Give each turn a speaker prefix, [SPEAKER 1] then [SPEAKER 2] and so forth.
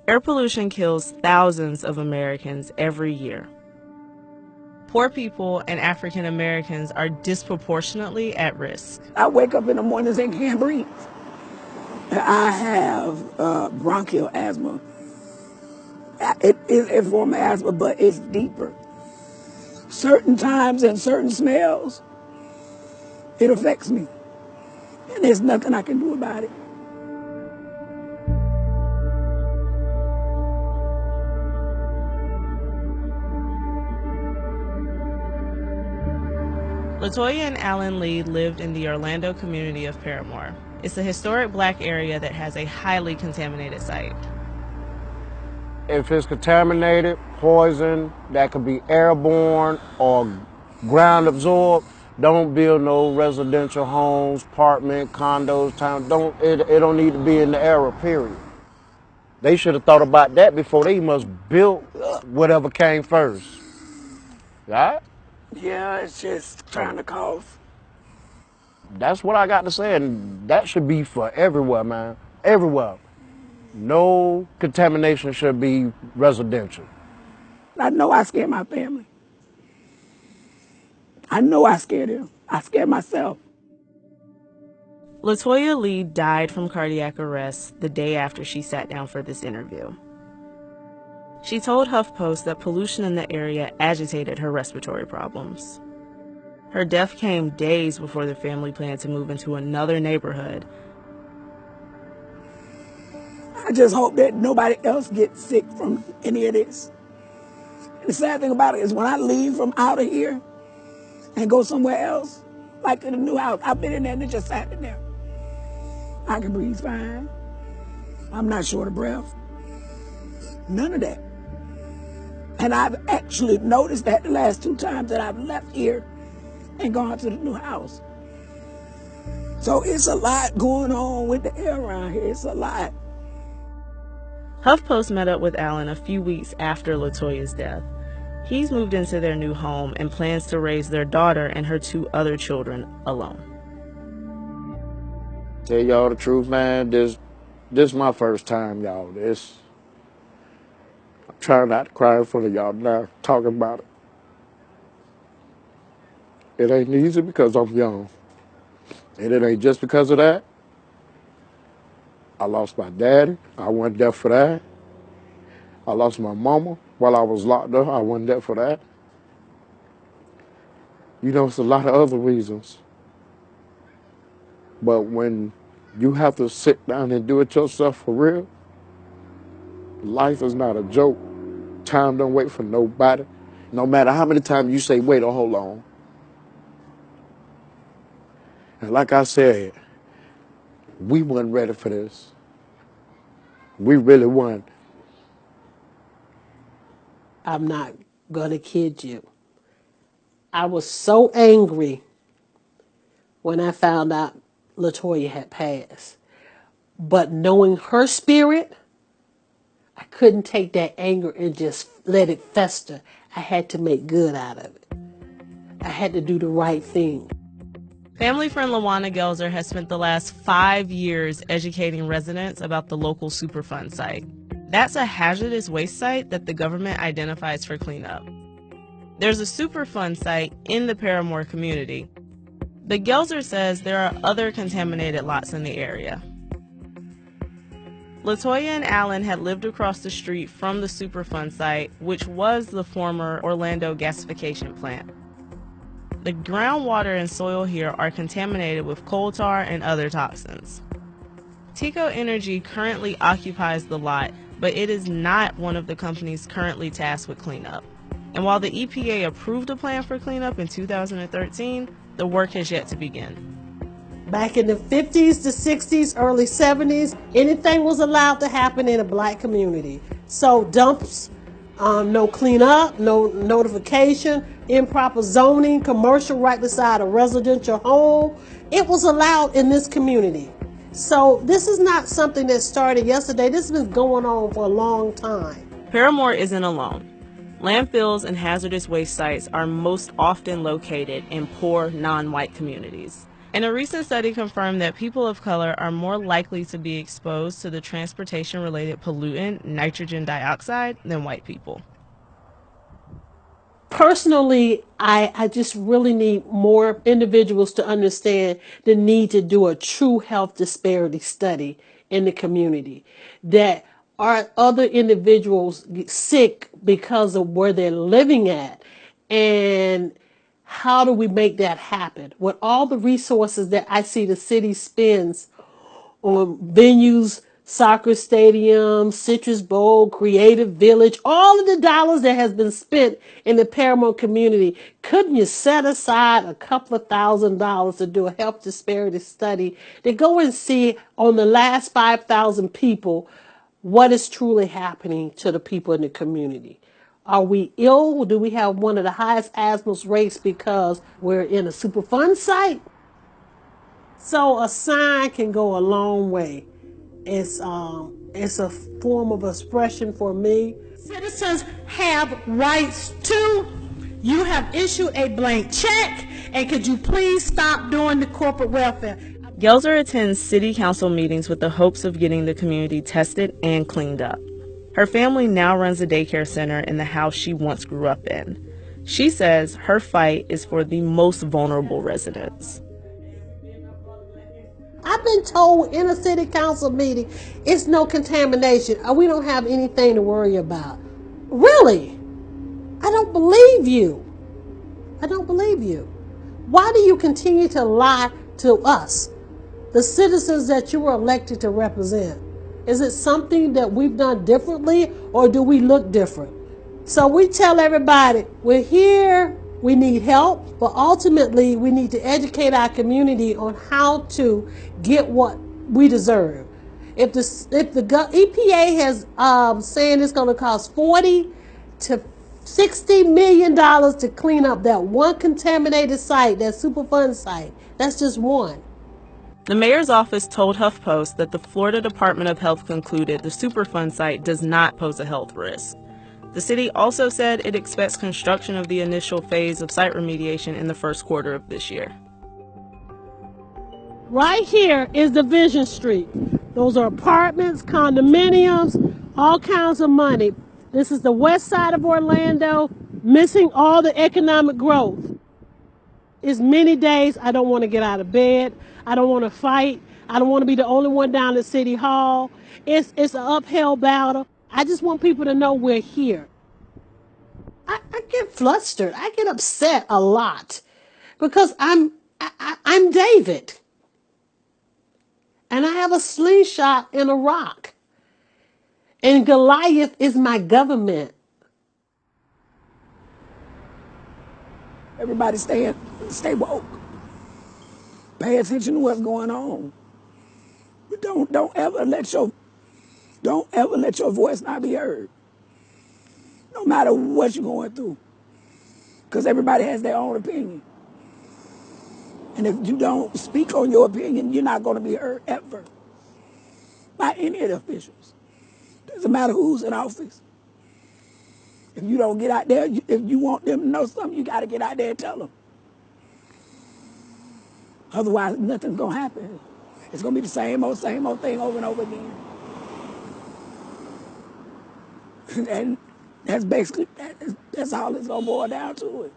[SPEAKER 1] Air pollution kills thousands of Americans every year. Poor people and African Americans are disproportionately at risk.
[SPEAKER 2] I wake up in the mornings and can't breathe. I have bronchial asthma. It is a form of asthma, but it's deeper. Certain times and certain smells, it affects me. And there's nothing I can do about it.
[SPEAKER 1] LaToya and Alan Lee lived in the Orlando community of Paramore. It's a historic black area that has a highly contaminated site.
[SPEAKER 3] If it's contaminated, poison, that could be airborne or ground absorbed, don't build no residential homes, apartment, condos, it don't need to be in the area, period. They should have thought about that before they must build whatever came first. Right?
[SPEAKER 2] Yeah, it's just trying to cause.
[SPEAKER 3] That's what I got to say, and that should be for everywhere, man. Everywhere. No contamination should be residential.
[SPEAKER 2] I know I scared my family. I know I scared them. I scared myself.
[SPEAKER 1] LaToya Lee died from cardiac arrest the day after she sat down for this interview. She told HuffPost that pollution in the area agitated her respiratory problems. Her death came days before the family planned to move into another neighborhood.
[SPEAKER 2] I just hope that nobody else gets sick from any of this. And the sad thing about it is when I leave from out of here and go somewhere else, like to the new house, I've been in there and it just sat in there. I can breathe fine. I'm not short of breath. None of that. And I've actually noticed that the last 2 times that I've left here and gone to the new house. So it's a lot going on with the air around here. It's a lot.
[SPEAKER 1] HuffPost met up with Alan a few weeks after LaToya's death. He's moved into their new home and plans to raise their daughter and her 2 other children alone.
[SPEAKER 3] Tell y'all the truth, man, this is my first time, y'all. I'm trying not to cry in front of y'all now, talking about it. It ain't easy because I'm young. And it ain't just because of that. I lost my daddy. I wasn't there for that. I lost my mama while I was locked up. I wasn't there for that. You know, it's a lot of other reasons. But when you have to sit down and do it yourself for real, life is not a joke. Time don't wait for nobody. No matter how many times you say, wait or hold on. And like I said, we weren't ready for this. We really weren't.
[SPEAKER 4] I'm not gonna kid you. I was so angry when I found out LaToya had passed. But knowing her spirit, I couldn't take that anger and just let it fester. I had to make good out of it. I had to do the right thing.
[SPEAKER 1] Family friend Lawana Gelzer has spent the last 5 years educating residents about the local Superfund site. That's a hazardous waste site that the government identifies for cleanup. There's a Superfund site in the Paramore community, but Gelzer says there are other contaminated lots in the area. LaToya and Alan had lived across the street from the Superfund site, which was the former Orlando gasification plant. The groundwater and soil here are contaminated with coal tar and other toxins. TECO Energy currently occupies the lot, but it is not one of the companies currently tasked with cleanup. And while the EPA approved a plan for cleanup in 2013, the work has yet to begin.
[SPEAKER 4] Back in the 50s, the 60s, early 70s, anything was allowed to happen in a black community. So dumps, no cleanup, no notification, improper zoning, commercial right beside a residential home. It was allowed in this community. So this is not something that started yesterday. This has been going on for a long time.
[SPEAKER 1] Paramore isn't alone. Landfills and hazardous waste sites are most often located in poor, non-white communities. And a recent study confirmed that people of color are more likely to be exposed to the transportation-related pollutant nitrogen dioxide than white people.
[SPEAKER 4] Personally, I just really need more individuals to understand the need to do a true health disparity study in the community. That are other individuals get sick because of where they're living at, and how do we make that happen with all the resources that I see the city spends on venues, soccer stadiums, Citrus Bowl, Creative Village, all of the dollars that has been spent in the Paramount community. Couldn't you set aside a couple of $1,000s to do a health disparity study to go and see on the last 5,000 people what is truly happening to the people in the community? Are we ill? Do we have one of the highest asthma rates because we're in a Superfund site? So a sign can go a long way. It's a form of expression for me. Citizens have rights too. You have issued a blank check, and could you please stop doing the corporate welfare?
[SPEAKER 1] Gelzer attends city council meetings with the hopes of getting the community tested and cleaned up. Her family now runs a daycare center in the house she once grew up in. She says her fight is for the most vulnerable residents.
[SPEAKER 4] I've been told in a city council meeting, it's no contamination. We don't have anything to worry about. Really? I don't believe you. I don't believe you. Why do you continue to lie to us, the citizens that you were elected to represent? Is it something that we've done differently, or do we look different? So we tell everybody, we're here, we need help, but ultimately we need to educate our community on how to get what we deserve. If the EPA has saying it's going to cost $40 to $60 million to clean up that one contaminated site, that Superfund site, that's just one.
[SPEAKER 1] The mayor's office told HuffPost that the Florida Department of Health concluded the Superfund site does not pose a health risk. The city also said it expects construction of the initial phase of site remediation in the first quarter of this year.
[SPEAKER 4] Right here is Division Street. Those are apartments, condominiums, all kinds of money. This is the west side of Orlando, missing all the economic growth. It's many days I don't want to get out of bed. I don't want to fight. I don't want to be the only one down at City Hall. It's an uphill battle. I just want people to know we're here. I get flustered. I get upset a lot because I'm David. And I have a slingshot and a rock. And Goliath is my government.
[SPEAKER 2] Everybody stay woke. Pay attention to what's going on. But don't ever let your voice not be heard. No matter what you're going through. Because everybody has their own opinion. And if you don't speak on your opinion, you're not going to be heard ever by any of the officials. Doesn't matter who's in office. If you don't get out there, if you want them to know something, you got to get out there and tell them. Otherwise, nothing's going to happen. It's going to be the same old thing over and over again. And that's basically, that's all it's going to boil down to it.